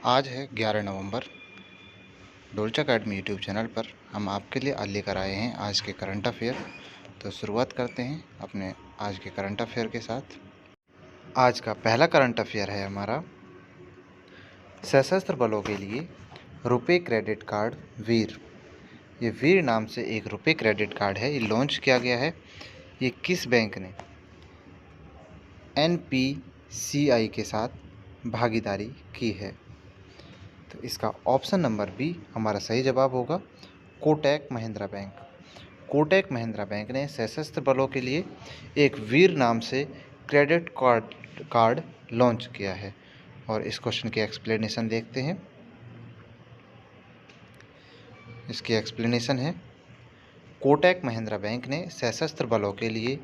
आज है 11 नवंबर। डोलचा academy YouTube channel पर हम आपके लिए आज लेकर आए हैं आज के करंट अफेयर। तो शुरुआत करते हैं अपने आज के करंट अफेयर के साथ। आज का पहला करंट अफेयर है हमारा, सशस्त्र बलों के लिए रुपए क्रेडिट कार्ड वीर। ये वीर नाम से एक रुपए क्रेडिट कार्ड है, ये लॉन्च किया गया है। ये किस बैंक ने NPCI के साथ भागीदारी की है? तो इसका ऑप्शन नंबर बी हमारा सही जवाब होगा, कोटक महिंद्रा बैंक। कोटक महिंद्रा बैंक ने सशस्त्र बलों के लिए एक वीर नाम से क्रेडिट कार्ड लॉन्च किया है। और इस क्वेश्चन की एक्सप्लेनेशन देखते हैं। इसकी एक्सप्लेनेशन है, कोटक महिंद्रा बैंक ने सशस्त्र बलों के लिए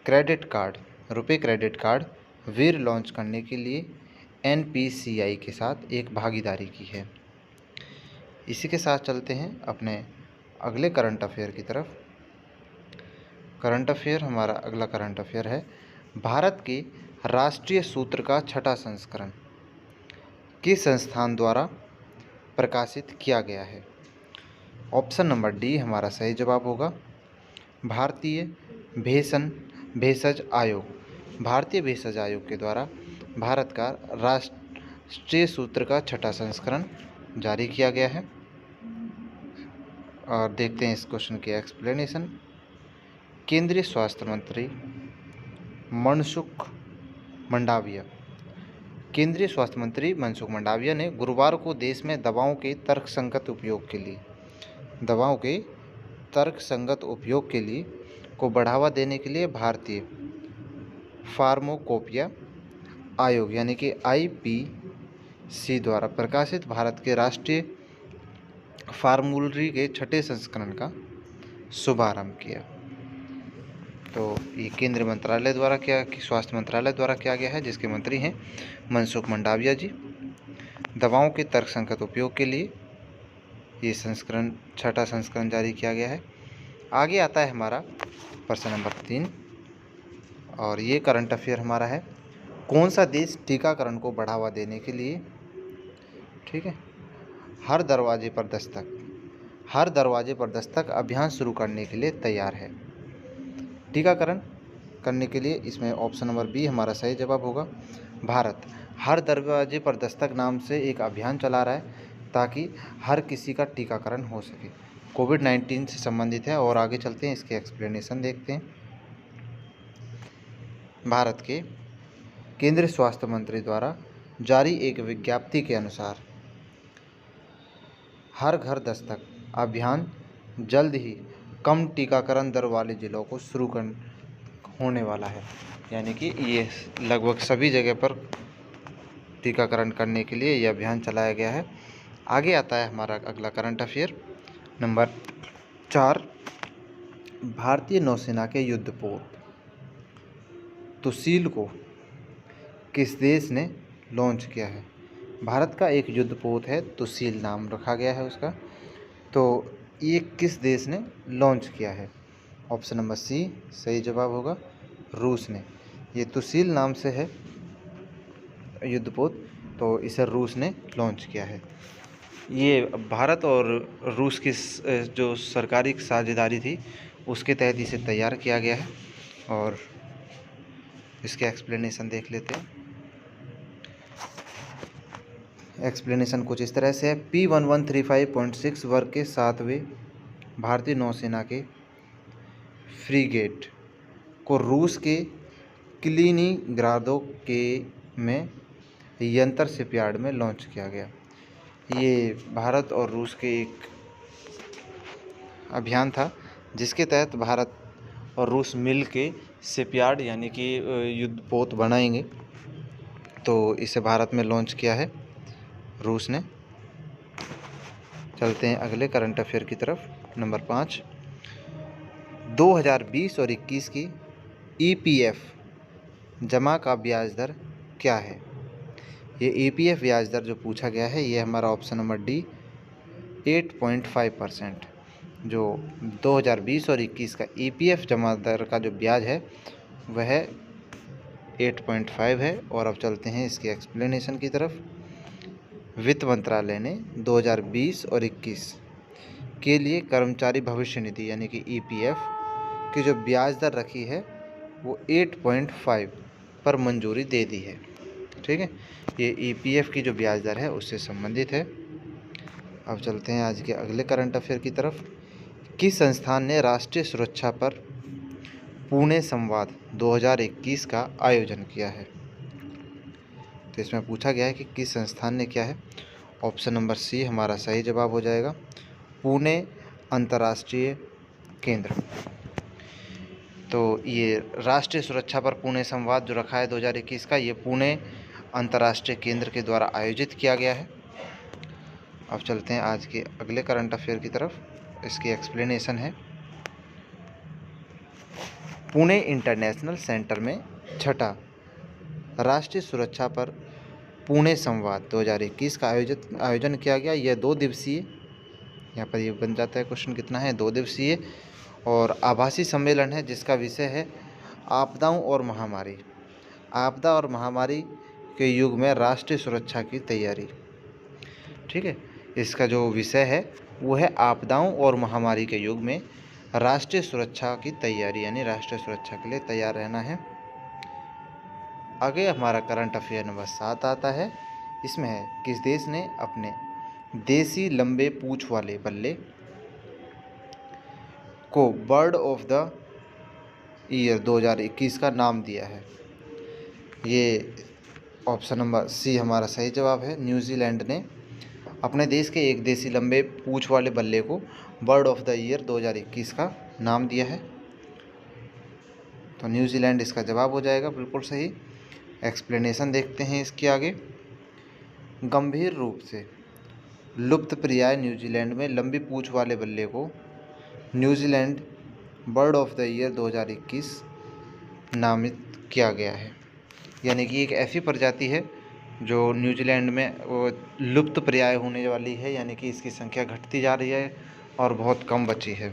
क्रेडिट कार्ड, रुपए क्रेडिट कार्ड वीर लॉन्च करने के लिए NPCI के साथ एक भागीदारी की है। इसी के साथ चलते हैं अपने अगले करंट अफेयर की तरफ। करंट अफेयर हमारा अगला करंट अफेयर है, भारत के राष्ट्रीय सूत्र का छठा संस्करण किस संस्थान द्वारा प्रकाशित किया गया है? ऑप्शन नंबर डी हमारा सही जवाब होगा, भारतीय भेषज आयोग। भारतीय भेषज आयोग के द्वारा भारत का राष्ट्रीय सूत्र का छठा संस्करण जारी किया गया है। और देखते हैं इस क्वेश्चन की एक्सप्लेनेशन। केंद्रीय स्वास्थ्य मंत्री मनसुख मंडाविया, केंद्रीय स्वास्थ्य मंत्री मनसुख मंडाविया ने गुरुवार को देश में दवाओं के तर्कसंगत उपयोग के लिए को बढ़ावा देने के लिए भारतीय फार्माकोपिया आयोग यानी कि IPC द्वारा प्रकाशित भारत के राष्ट्रीय फार्मूलरी के छठे संस्करण का शुभारंभ किया। तो ये केंद्रीय मंत्रालय द्वारा स्वास्थ्य मंत्रालय द्वारा किया गया है, जिसके मंत्री हैं मनसुख मंडाविया जी। दवाओं के तर्कसंगत उपयोग के लिए ये छठा संस्करण जारी किया गया है। आगे आता है हमारा प्रश्न नंबर 3 और ये करंट अफेयर हमारा है, कौन सा देश टीकाकरण को बढ़ावा देने के लिए, ठीक है, हर दरवाजे पर दस्तक अभियान शुरू करने के लिए तैयार है? टीकाकरण करने के लिए इसमें ऑप्शन नंबर बी हमारा सही जवाब होगा, भारत हर दरवाजे पर दस्तक नाम से एक अभियान चला रहा है ताकि हर किसी का टीकाकरण हो सके। कोविड-19 से संबंधित है। और आगे चलते हैं, इसकी एक्सप्लेनेशन देखते हैं। भारत के केंद्रीय स्वास्थ्य मंत्री द्वारा जारी एक विज्ञप्ति के अनुसार हर घर दस्तक अभियान जल्द ही कम टीकाकरण दर वाले जिलों को शुरू होने वाला है, यानी कि ये लगभग सभी जगह पर टीकाकरण करने के लिए ये अभियान चलाया गया है। आगे आता है हमारा अगला करंट अफेयर नंबर 4, भारतीय नौसेना के युद्धपोत तुसील को किस देश ने लॉन्च किया है? भारत का एक युद्धपोत है, तुसील नाम रखा गया है उसका। तो ये किस देश ने लॉन्च किया है? ऑप्शन नंबर सी सही जवाब होगा, रूस ने। ये तुसील नाम से है युद्धपोत, तो इसे रूस ने लॉन्च किया है। ये भारत और रूस की जो सरकारी साझेदारी थी उसके तहत इसे तैयार किया गया है। और इसके एक्सप्लेनेशन देख लेते हैं। एक्सप्लेनेशन कुछ इस तरह से है, P1135.6 वर्ग के 7वें भारतीय नौसेना के फ्रीगेट को रूस के किलिनिग्रादो में यंत्र शिपयार्ड में लॉन्च किया गया। ये भारत और रूस के एक अभियान था जिसके तहत भारत और रूस मिल के शिपयार्ड यानी कि युद्धपोत बनाएंगे। तो इसे भारत में लॉन्च किया है रूस ने। चलते हैं अगले करंट अफेयर की तरफ, नंबर 5, 2020 और 21 की EPF जमा का ब्याज दर क्या है? ये EPF ब्याज दर जो पूछा गया है ये हमारा ऑप्शन नंबर डी 8.5%। जो 2020 और 21 का EPF जमा दर का जो ब्याज है वह 8.5 है। और अब चलते हैं इसकी एक्सप्लेनेशन की तरफ। वित्त मंत्रालय ने 2020 और 21 के लिए कर्मचारी भविष्य निधि यानी कि ईपीएफ की जो ब्याज दर रखी है वो 8.5 पर मंजूरी दे दी है। ठीक है, ये ईपीएफ की जो ब्याज दर है उससे संबंधित है। अब चलते हैं आज के अगले करंट अफेयर की तरफ। किस संस्थान ने राष्ट्रीय सुरक्षा पर पुणे संवाद 2021 का आयोजन किया है? तो इसमें पूछा गया है कि किस संस्थान ने किया है। ऑप्शन नंबर सी हमारा सही जवाब हो जाएगा, पुणे अंतर्राष्ट्रीय केंद्र। तो ये राष्ट्रीय सुरक्षा पर पुणे संवाद जो रखा है 2021 का, ये पुणे अंतर्राष्ट्रीय केंद्र के द्वारा आयोजित किया गया है। अब चलते हैं आज के अगले करंट अफेयर की तरफ। इसकी एक्सप्लेनेशन है, पुणे इंटरनेशनल सेंटर में छठा राष्ट्रीय सुरक्षा पर पुणे संवाद 2021 का आयोजन किया गया। यह 2 दिवसीय, यहाँ पर ये बन जाता है क्वेश्चन, कितना है, 2 दिवसीय और आभासी सम्मेलन है जिसका विषय है आपदाओं और महामारी। आपदा और महामारी के युग में राष्ट्रीय सुरक्षा की तैयारी। ठीक है, इसका जो विषय है वो है आपदाओं और महामारी के युग में राष्ट्रीय सुरक्षा की तैयारी, यानी राष्ट्रीय सुरक्षा के लिए तैयार रहना है। आगे हमारा करंट अफेयर नंबर 7 आता है। इसमें है, किस देश ने अपने देसी लंबे पूंछ वाले बल्ले को बर्ड ऑफ द ईयर 2021 का नाम दिया है? ये ऑप्शन नंबर सी हमारा सही जवाब है। न्यूजीलैंड ने अपने देश के एक देसी लंबे पूंछ वाले बल्ले को बर्ड ऑफ द ईयर 2021 का नाम दिया है। तो न्यूजीलैंड इसका जवाब हो जाएगा, बिल्कुल सही। एक्सप्लेनेशन देखते हैं इसके आगे। गंभीर रूप से लुप्तप्राय न्यूजीलैंड में लंबी पूंछ वाले बल्ले को New Zealand bird of the year 2021 नामित किया गया है। यानी कि एक ऐसी प्रजाति है जो न्यूजीलैंड में वो लुप्तप्राय होने वाली है, यानी कि इसकी संख्या घटती जा रही है और बहुत कम बची है।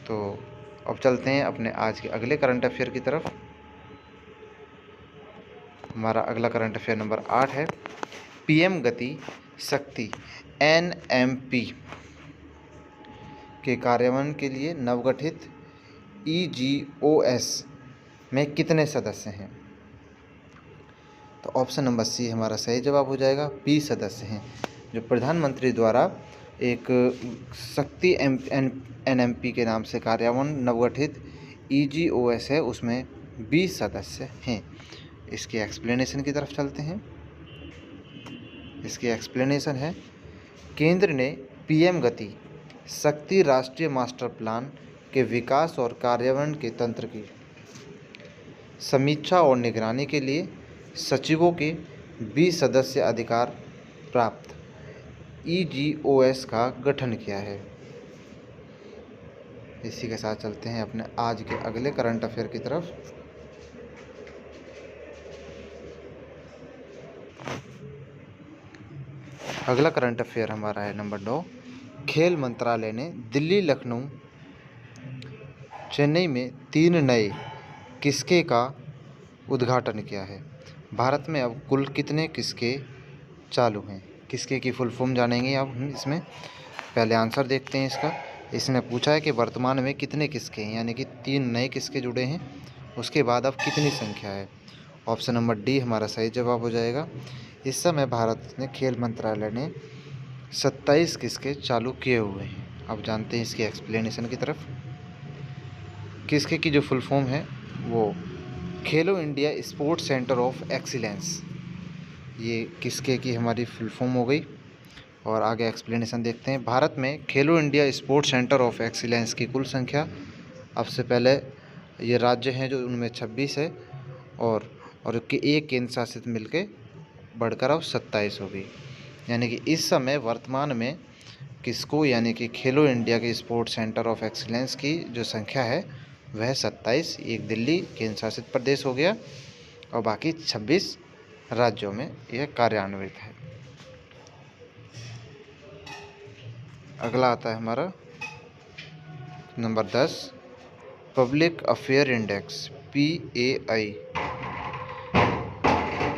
तो अब चलते हैं अपने आज के अगले करंट अफेयर की तरफ। हमारा अगला करंट अफेयर नंबर 8 है। पीएम गति शक्ति एनएमपी के कार्यान्वयन के लिए नवगठित ईजीओएस में कितने सदस्य हैं? तो ऑप्शन नंबर सी हमारा सही जवाब हो जाएगा, 20 सदस्य हैं। जो प्रधानमंत्री द्वारा एक शक्ति एनएमपी के नाम से कार्यान्वयन नवगठित ईजीओएस है, उसमें 20 सदस्य हैं। इसकी एक्सप्लेनेशन की तरफ चलते हैं। इसकी एक्सप्लेनेशन है, केंद्र ने पीएम गति शक्ति राष्ट्रीय मास्टर प्लान के विकास और कार्यान्वयन के तंत्र की समीक्षा और निगरानी के लिए सचिवों के 20 सदस्य अधिकार प्राप्त ईजीओएस का गठन किया है। इसी के साथ चलते हैं अपने आज के अगले करंट अफेयर की तरफ। अगला करंट अफेयर हमारा है नंबर 9। खेल मंत्रालय ने दिल्ली, लखनऊ, चेन्नई में 3 नए किस्के का उद्घाटन किया है। भारत में अब कुल कितने किस्के चालू हैं? किस्के की फुल फॉर्म जानेंगे अब हम इसमें। पहले आंसर देखते हैं इसका। इसने पूछा है कि वर्तमान में कितने किस्के हैं, यानी कि 3 नए किस्के जुड़े हैं, उसके बाद अब कितनी संख्या है। ऑप्शन नंबर डी हमारा सही जवाब हो जाएगा। इस समय भारत ने खेल मंत्रालय ने 27 किस्के चालू किए हुए हैं। अब जानते हैं इसकी एक्सप्लेनेशन की तरफ। किस्के की जो फुल फॉर्म है वो खेलो India sports centre of excellence, ये किस्के की हमारी फुल फॉर्म हो गई। और आगे एक्सप्लेनेशन देखते हैं। भारत में खेलो India sports centre of excellence की कुल संख्या, अब से पहले ये राज्य हैं जो उनमें 26 है और एक केंद्र शासित मिलके बढ़कर अब 27 हो गई। यानी कि इस समय वर्तमान में किसको, यानी कि खेलो इंडिया के स्पोर्ट्स सेंटर ऑफ एक्सीलेंस की जो संख्या है वह 27, एक दिल्ली केंद्र शासित प्रदेश हो गया और बाकी 26 राज्यों में यह कार्यान्वित है। अगला आता है हमारा number 10। Public affair index PAI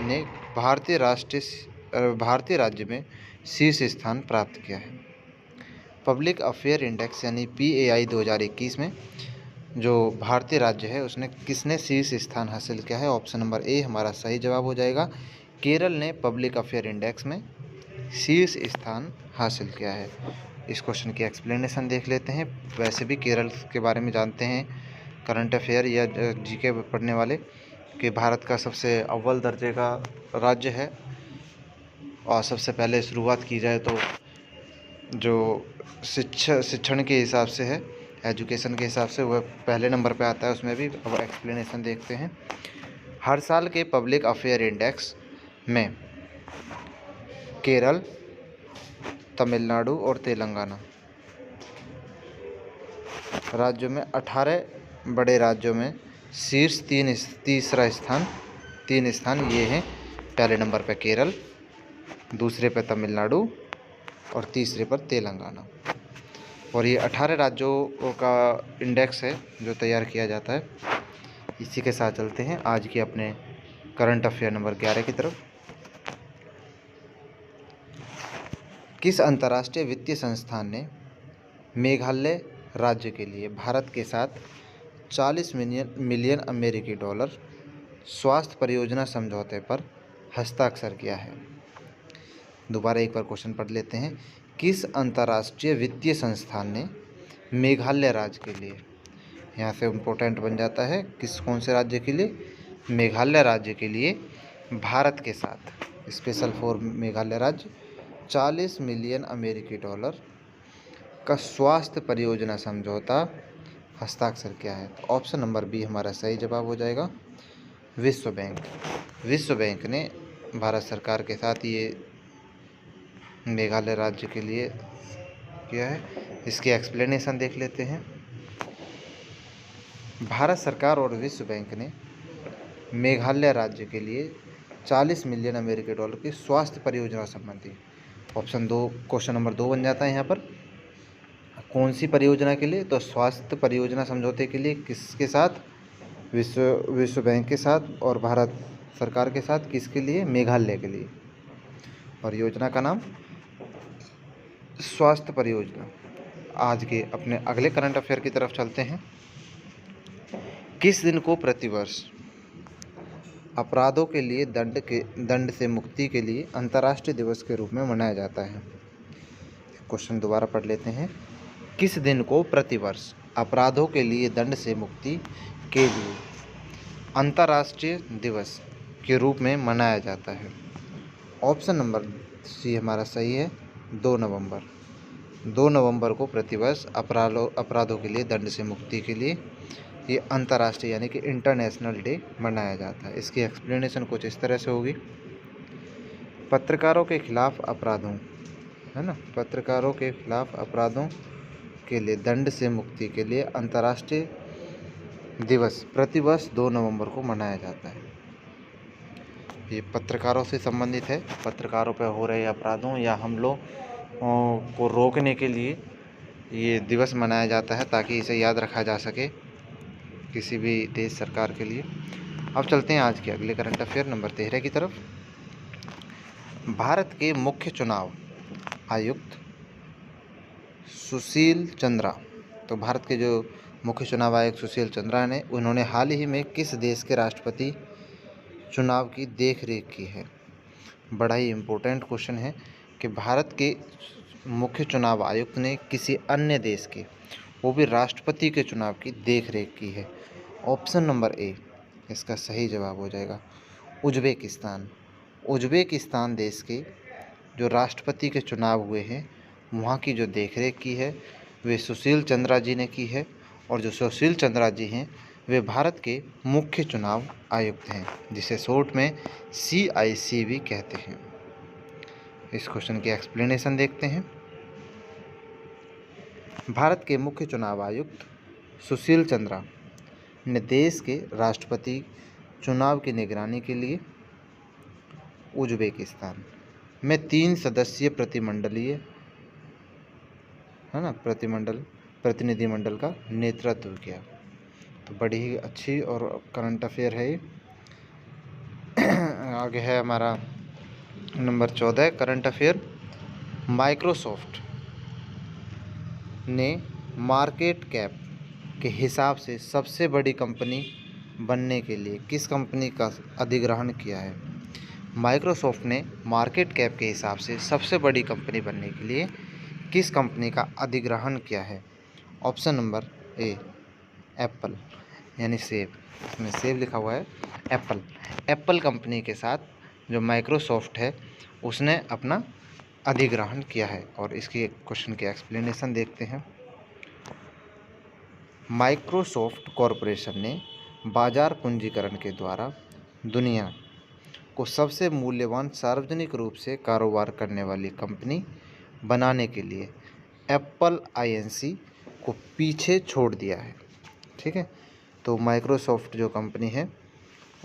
ने भारतीय भारतीय राज्य में शीर्ष स्थान प्राप्त किया है? पब्लिक अफेयर इंडेक्स यानी PAI 2021 में जो भारतीय राज्य है उसने किसने शीर्ष स्थान हासिल किया है? ऑप्शन नंबर ए हमारा सही जवाब हो जाएगा। केरल ने पब्लिक अफेयर इंडेक्स में शीर्ष स्थान हासिल किया है। इस क्वेश्चन की एक्सप्लेनेशन देख लेते हैं। वैसे भी केरल के बारे में जानते हैं करंट अफेयर या जीके पढ़ने वाले कि भारत का सबसे अव्वल दर्जे का राज्य है। और सबसे पहले शुरुआत की जाए तो जो शिक्षण के हिसाब से है, एजुकेशन के हिसाब से वह पहले नंबर पे आता है। उसमें भी अब एक्सप्लेनेशन देखते हैं। हर साल के पब्लिक अफेयर इंडेक्स में केरल, तमिलनाडु और तेलंगाना राज्यों में 18 बड़े राज्यों में शीर्ष तीन स्थान ये हैं। पहले नंबर पर केरल, दूसरे पर तमिलनाडु और तीसरे पर तेलंगाना। और ये 18 राज्यों का इंडेक्स है जो तैयार किया जाता है। इसी के साथ चलते हैं आज के अपने करंट अफेयर नंबर 11 की तरफ। किस अंतर्राष्ट्रीय वित्तीय संस्थान ने मेघालय राज्य के लिए भारत के साथ 40 मिलियन अमेरिकी डॉलर स्वास्थ्य परियोजना समझौते पर हस्ताक्षर किया है? दोबारा एक बार क्वेश्चन पढ़ लेते हैं। किस अंतर्राष्ट्रीय वित्तीय संस्थान ने मेघालय राज्य के लिए, यहाँ से इम्पोर्टेंट बन जाता है, कौन से राज्य के लिए? मेघालय राज्य के लिए भारत के साथ स्पेशल फॉर मेघालय राज्य 40 मिलियन अमेरिकी डॉलर का स्वास्थ्य परियोजना समझौता हस्ताक्षर किया है? तो ऑप्शन नंबर बी हमारा सही जवाब हो जाएगा। विश्व बैंक ने भारत सरकार के साथ ये मेघालय राज्य के लिए किया है। इसकी एक्सप्लेनेशन देख लेते हैं। भारत सरकार और विश्व बैंक ने मेघालय राज्य के लिए 40 मिलियन अमेरिकी डॉलर की स्वास्थ्य परियोजना संबंधी, ऑप्शन 2 क्वेश्चन नंबर 2 बन जाता है यहाँ पर। कौन सी परियोजना के लिए? तो स्वास्थ्य परियोजना समझौते के लिए किसके साथ? विश्व बैंक के साथ। और भारत सरकार के साथ किसके लिए? मेघालय के लिए। और योजना का नाम स्वास्थ्य परियोजना। आज के अपने अगले करंट अफेयर की तरफ चलते हैं। किस दिन को प्रतिवर्ष अपराधों के लिए दंड से मुक्ति के लिए अंतर्राष्ट्रीय दिवस के रूप में मनाया जाता है? क्वेश्चन दोबारा पढ़ लेते हैं। किस दिन को प्रतिवर्ष अपराधों के लिए दंड से मुक्ति के लिए अंतर्राष्ट्रीय दिवस के रूप में मनाया जाता है? ऑप्शन नंबर सी हमारा सही है। 2 नवंबर को प्रतिवर्ष अपराधों के लिए दंड से मुक्ति के लिए ये अंतर्राष्ट्रीय यानी कि इंटरनेशनल डे मनाया जाता है। इसकी एक्सप्लेनेशन कुछ इस तरह से होगी। पत्रकारों के खिलाफ अपराधों, है ना, पत्रकारों के खिलाफ अपराधों के लिए दंड से मुक्ति के लिए अंतर्राष्ट्रीय दिवस प्रतिवर्ष 2 नवंबर को मनाया जाता है। ये पत्रकारों से संबंधित है। पत्रकारों पर हो रहे अपराधों या हमलों को रोकने के लिए ये दिवस मनाया जाता है ताकि इसे याद रखा जा सके किसी भी देश सरकार के लिए। अब चलते हैं आज के अगले करंट अफेयर नंबर 13 की तरफ। भारत के मुख्य चुनाव आयुक्त सुशील चंद्रा, तो भारत के जो मुख्य चुनाव आयुक्त सुशील चंद्रा ने उन्होंने हाल ही में किस देश के राष्ट्रपति चुनाव की देखरेख की है? बड़ा ही इम्पोर्टेंट क्वेश्चन है कि भारत के मुख्य चुनाव आयुक्त ने किसी अन्य देश के, वो भी राष्ट्रपति के चुनाव की देखरेख की है। ऑप्शन नंबर ए इसका सही जवाब हो जाएगा। उज्बेकिस्तान देश के जो राष्ट्रपति के चुनाव हुए हैं वहाँ की जो देखरेख की है वे सुशील चंद्रा जी ने की है। और जो सुशील चंद्रा जी हैं वे भारत के मुख्य चुनाव आयुक्त हैं, जिसे शॉर्ट में CIC भी कहते हैं। इस क्वेश्चन की एक्सप्लेनेशन देखते हैं। भारत के मुख्य चुनाव आयुक्त सुशील चंद्रा ने देश के राष्ट्रपति चुनाव की निगरानी के लिए उज्बेकिस्तान में 3 सदस्यीय प्रतिनिधिमंडल का नेतृत्व किया। तो बड़ी ही अच्छी और करंट अफेयर है ये। आगे है हमारा नंबर 14 करंट अफेयर, माइक्रोसॉफ्ट ने मार्केट कैप के हिसाब से सबसे बड़ी कंपनी बनने के लिए किस कंपनी का अधिग्रहण किया है? माइक्रोसॉफ्ट ने मार्केट कैप के हिसाब से सबसे बड़ी कंपनी बनने के लिए किस कंपनी का अधिग्रहण किया है? ऑप्शन नंबर ए, एप्पल, यानी सेब, इसमें सेब लिखा हुआ है, एप्पल। एप्पल कंपनी के साथ जो माइक्रोसॉफ्ट है उसने अपना अधिग्रहण किया है। और इसकी क्वेश्चन की एक्सप्लेनेशन देखते हैं। माइक्रोसॉफ्ट कॉरपोरेशन ने बाजार पूंजीकरण के द्वारा दुनिया को सबसे मूल्यवान सार्वजनिक रूप से कारोबार करने वाली कंपनी बनाने के लिए एप्पल आईएनसी को पीछे छोड़ दिया है। ठीक है, तो माइक्रोसॉफ्ट जो कंपनी है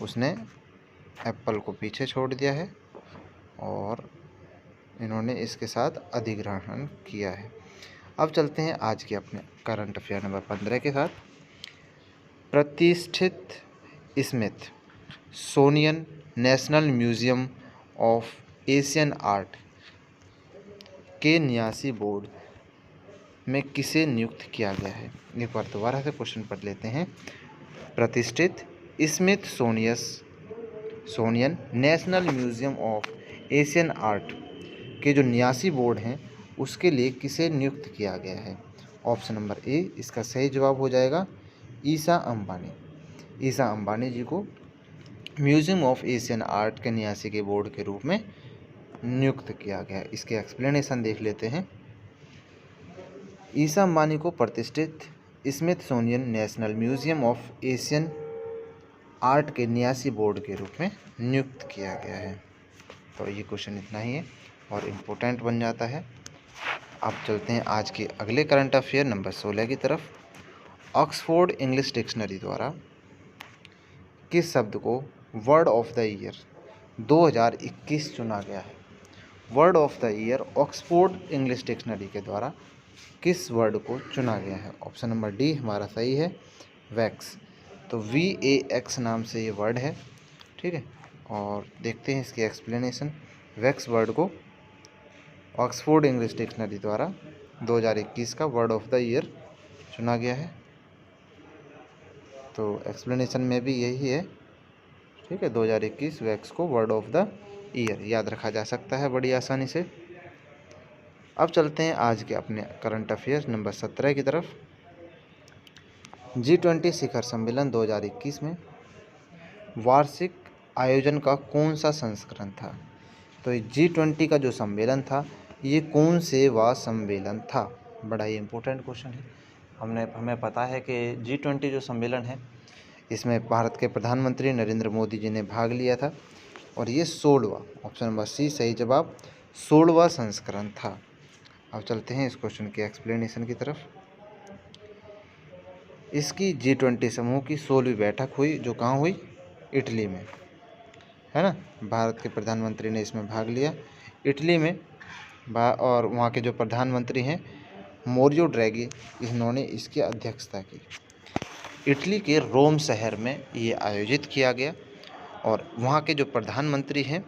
उसने एप्पल को पीछे छोड़ दिया है और इन्होंने इसके साथ अधिग्रहण किया है। अब चलते हैं आज के अपने करंट अफेयर नंबर 15 के साथ। प्रतिष्ठित Smithsonian national museum of Asian art के न्यासी बोर्ड में किसे नियुक्त किया गया है? एक बार दोबारा से क्वेश्चन पढ़ लेते हैं। प्रतिष्ठित Smithsonian national museum of Asian art के जो न्यासी बोर्ड हैं उसके लिए किसे नियुक्त किया गया है? ऑप्शन नंबर ए, इसका सही जवाब हो जाएगा ईसा अंबानी। ईसा अंबानी जी को म्यूजियम ऑफ एशियन आर्ट के न्यासी के बोर्ड के रूप में नियुक्त किया गया। इसके एक्सप्लेनेशन देख लेते हैं। ईसा अंबानी को प्रतिष्ठित Smithsonian national museum of Asian art के न्यासी बोर्ड के रूप में नियुक्त किया गया है। तो ये क्वेश्चन इतना ही है और इम्पोर्टेंट बन जाता है। अब चलते हैं आज के अगले करंट अफेयर नंबर 16 की तरफ। ऑक्सफोर्ड इंग्लिश डिक्शनरी द्वारा किस शब्द को वर्ड ऑफ द ईयर 2021 चुना गया है? Word of the year Oxford English dictionary के द्वारा किस वर्ड को चुना गया है? ऑप्शन नंबर डी हमारा सही है, वैक्स। तो VAX नाम से ये वर्ड है। ठीक है, और देखते हैं इसकी एक्सप्लेनेशन। वैक्स वर्ड को ऑक्सफोर्ड इंग्लिश डिक्शनरी द्वारा 2021 का वर्ड ऑफ द ईयर चुना गया है। तो एक्सप्लेनेशन में भी यही है। ठीक है, 2021 वैक्स को वर्ड ऑफ द ईयर याद रखा जा सकता है बड़ी आसानी से। अब चलते हैं आज के अपने करंट अफेयर नंबर 17 की तरफ। G20 शिखर सम्मेलन 2021 में वार्षिक आयोजन का कौन सा संस्करण था? तो G20 का जो सम्मेलन था ये कौन से वा सम्मेलन था? बड़ा ही इम्पोर्टेंट क्वेश्चन है। हमें पता है कि G20 जो सम्मेलन है इसमें भारत के प्रधानमंत्री नरेंद्र मोदी जी ने भाग लिया था और ये 16वां, ऑप्शन नंबर सी सही जवाब, 16वां संस्करण था। अब चलते हैं इस क्वेश्चन के एक्सप्लेनेशन की तरफ। इसकी G20 समूह की 16वीं बैठक हुई जो कहाँ हुई? इटली में, है ना। भारत के प्रधानमंत्री ने इसमें भाग लिया इटली में और वहाँ के जो प्रधानमंत्री हैं मोरियो ड्रैगी, इन्होंने इसकी अध्यक्षता की। इटली के रोम शहर में ये आयोजित किया गया और वहाँ के जो प्रधानमंत्री हैं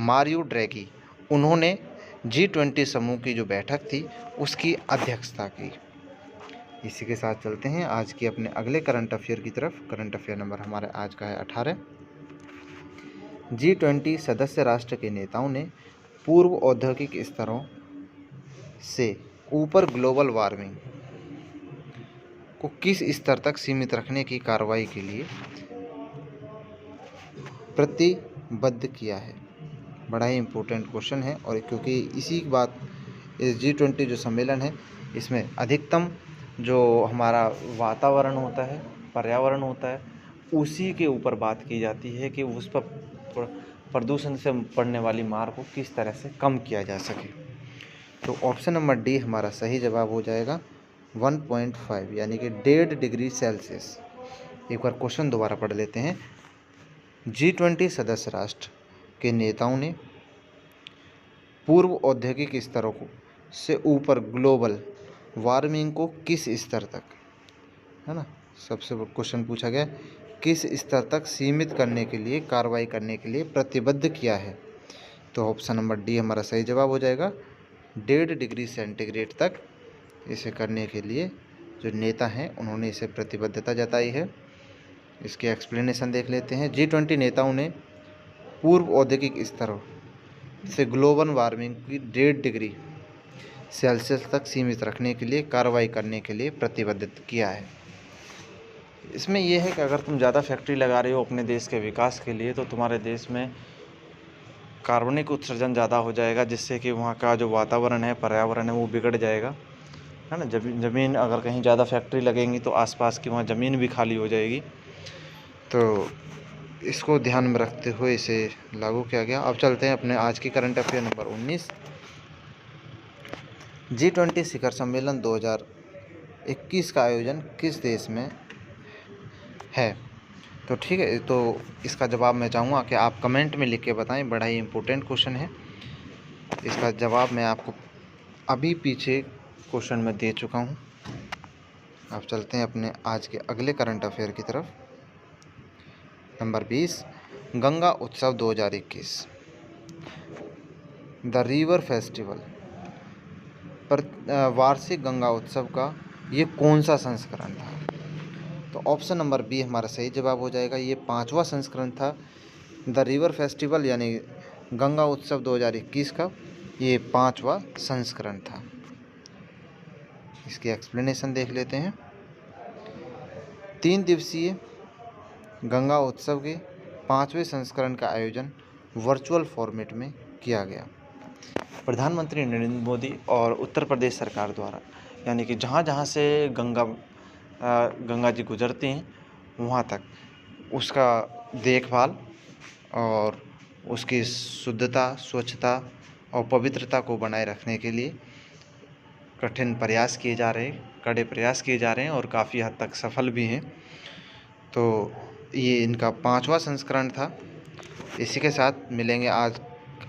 मारियो ड्रैगी, उन्होंने G20 समूह की जो बैठक थी उसकी अध्यक्षता की। इसी के साथ चलते हैं आज की अपने अगले करंट अफेयर की तरफ। करंट अफेयर नंबर हमारे आज का है 18। G20 सदस्य राष्ट्र के नेताओं ने पूर्व औद्योगिक स्तरों से ऊपर ग्लोबल वार्मिंग को किस स्तर तक सीमित रखने की कार्रवाई के लिए प्रतिबद्ध किया है? बड़ा ही इम्पोर्टेंट क्वेश्चन है और क्योंकि इसी बात इस G20 जो सम्मेलन है इसमें अधिकतम जो हमारा वातावरण होता है, पर्यावरण होता है, उसी के ऊपर बात की जाती है कि उस पर प्रदूषण से पड़ने वाली मार को किस तरह से कम किया जा सके। तो ऑप्शन नंबर डी हमारा सही जवाब हो जाएगा 1.5 यानी कि 1.5 डिग्री सेल्सियस। एक बार क्वेश्चन दोबारा पढ़ लेते हैं। G20 सदस्य राष्ट्र के नेताओं ने पूर्व औद्योगिक स्तरों को से ऊपर ग्लोबल वार्मिंग को किस स्तर तक, है ना, सबसे क्वेश्चन पूछा गया किस स्तर तक सीमित करने के लिए कार्रवाई करने के लिए प्रतिबद्ध किया है। तो ऑप्शन नंबर डी हमारा सही जवाब हो जाएगा। 1.5 डिग्री सेंटीग्रेड तक इसे करने के लिए जो नेता हैं उन्होंने इसे प्रतिबद्धता जताई है। इसकी एक्सप्लेनेशन देख लेते हैं। G20 नेताओं ने पूर्व औद्योगिक स्तरों से ग्लोबल वार्मिंग की 1.5 डिग्री सेल्सियस तक सीमित रखने के लिए कार्रवाई करने के लिए प्रतिबद्ध किया है। इसमें यह है कि अगर तुम ज़्यादा फैक्ट्री लगा रहे हो अपने देश के विकास के लिए तो तुम्हारे देश में कार्बनिक उत्सर्जन ज़्यादा हो जाएगा, जिससे कि वहाँ का जो वातावरण है, पर्यावरण है, वो बिगड़ जाएगा, है ना। ज़मीन अगर कहीं ज़्यादा फैक्ट्री लगेंगी तो आसपास की वहाँ ज़मीन भी खाली हो जाएगी। तो इसको ध्यान में रखते हुए इसे लागू किया गया। अब चलते हैं अपने आज की करंट अफेयर नंबर 19। G20 शिखर सम्मेलन 2021 का आयोजन किस देश में है? तो ठीक है, तो इसका जवाब मैं चाहूँगा कि आप कमेंट में लिख के बताएं। बड़ा ही इम्पोर्टेंट क्वेश्चन है। इसका जवाब मैं आपको अभी पीछे क्वेश्चन में दे चुका हूँ। अब चलते हैं अपने आज के अगले करंट अफेयर की तरफ। नंबर 20, गंगा उत्सव 2021 द रिवर फेस्टिवल पर वार्षिक गंगा उत्सव का ये कौन सा संस्करण था? तो ऑप्शन नंबर बी हमारा सही जवाब हो जाएगा। ये 5वां संस्करण था। द रिवर फेस्टिवल यानी गंगा उत्सव 2021 का ये 5वां संस्करण था। इसकी एक्सप्लेनेशन देख लेते हैं। 3 दिवसीय गंगा उत्सव के 5वें संस्करण का आयोजन वर्चुअल फॉर्मेट में किया गया। प्रधानमंत्री नरेंद्र मोदी और उत्तर प्रदेश सरकार द्वारा, यानी कि जहाँ जहाँ से गंगा जी गुजरती हैं वहाँ तक उसका देखभाल और उसकी शुद्धता, स्वच्छता और पवित्रता को बनाए रखने के लिए कठिन प्रयास किए जा रहे हैं, कड़े प्रयास किए जा रहे हैं और काफ़ी हद तक सफल भी हैं। तो ये इनका 5वां संस्करण था। इसी के साथ मिलेंगे आज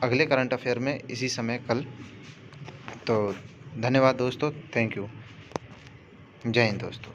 अगले करंट अफेयर में इसी समय कल। तो धन्यवाद दोस्तों, थैंक यू, जय हिंद दोस्तों।